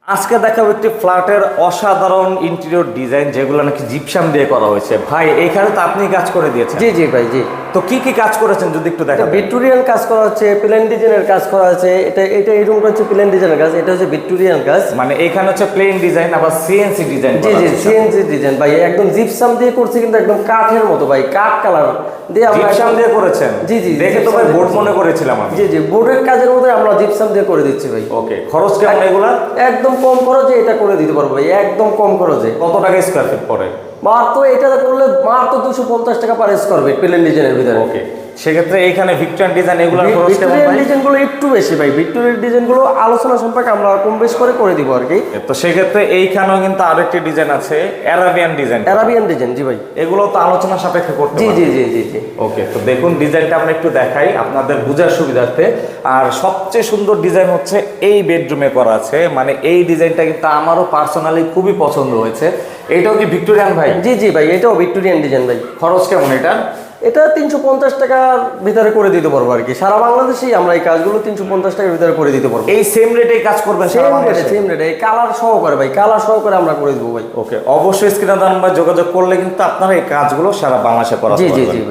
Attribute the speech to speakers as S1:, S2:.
S1: আজকে দেখাবো একটি ফ্ল্যাটের অসাধারণ ইন্টেরিয়র ডিজাইন, যেগুলো নাকি জিপসাম দিয়ে করা হয়েছে। ভাই এখানে তো আপনি কাজ করে দিয়েছেন।
S2: জি জি ভাই, জি।
S1: তো কি কি কাজ করেছেন যদি একটু
S2: এটা
S1: দেখাবেন?
S2: ভিক্টোরিয়ান কাজ করা হচ্ছে, প্লেন ডিজাইনের কাজ করা আছে। এটা এই রুমটা হচ্ছে প্লেন ডিজাইনের কাজ, এটা হচ্ছে ভিক্টোরিয়ান কাজ।
S1: মানে এখানে হচ্ছে প্লেন ডিজাইন আবার সিএনসি ডিজাইন।
S2: জি জি, সিএনসি ডিজাইন ভাই, একদম জিপসাম দিয়ে করছি, কিন্তু একদম কাঠের মতো ভাই, কাঠ কালার দিয়ে আমরা
S1: জিপসাম দিয়ে করেছেন?
S2: জি জি,
S1: দেখে তো ভাই বোর্ড মনে করেছিলাম আমি।
S2: জি জি, বোর্ডের কাজের মধ্যে আমরা জিপসাম দিয়ে করে দিচ্ছি ভাই।
S1: ওকে, খরচ কেমন এগুলা?
S2: একদম কম খরচে এটা করে দিতে পারবো ভাই, একদম কম খরচে।
S1: কত টাকা স্কোয়ার ফিট পড়ে?
S2: মাত্র এটা করলে মাত্র 250 টাকা পার স্কোয়ার ফিট প্লেন ডিজাইনের ভিতরে।
S1: ওকে, সেক্ষেত্রে এইখানে ভিক্টোরিয়ান ডিজাইন এগুলোর খরচ কেমন
S2: ভিক্টোরিয়ান
S1: ভাই?
S2: ডিজাইনগুলো একটু বেশি ভাই, ভিক্টোরিয়ান ডিজাইনগুলো আলোচনা সম্পর্কে আমরা কম বেশ করে দিব আর কি।
S1: তো সেক্ষেত্রে এইখানেও কিন্তু আরেকটি ডিজাইন আছে, অ্যারাবিয়ান ডিজাইন।
S2: অ্যারাবিয়ান ডিজাইন, জি ভাই।
S1: এগুলো তো আলোচনা সাপেক্ষে করতে
S2: জি
S1: পারবেন।
S2: জি জি জি জি।
S1: ওকে, তো দেখুন ডিজাইনটা আমরা একটু দেখাই আপনাদের বোঝার সুবিধার্থে। আর সবচেয়ে সুন্দর ডিজাইন হচ্ছে এই বেডরুমে করা আছে, মানে এই ডিজাইনটা কিন্তু আমারও পার্সোনালি খুবই পছন্দ হয়েছে। এইটাও কি ভিক্টোরিয়ান ভাই?
S2: জি জি ভাই, এটাও ভিক্টোরিয়ান ডিজাইন ভাই।
S1: খরচ কেমন এটা?
S2: এটা 350 টাকার ভিতরে করে দিতে পারবো আর কি। সারা বাংলাদেশেই আমরা এই কাজগুলো 350 টাকার ভিতরে করে দিতে পারবো।
S1: এই সেম রেটে কাজ করবেন সারা
S2: সেম রেটে,
S1: বাংলাদেশে?
S2: সেম রেটে, এই কালার সহকারে ভাই, কালার সহকারে আমরা করে দেবো ভাই।
S1: ওকে, অবশ্যই স্ক্রিনে নাম্বার যোগাযোগ করলে কিন্তু আপনারা এই কাজগুলো সারা বাংলাদেশে করা
S2: জি জি জি ভাই।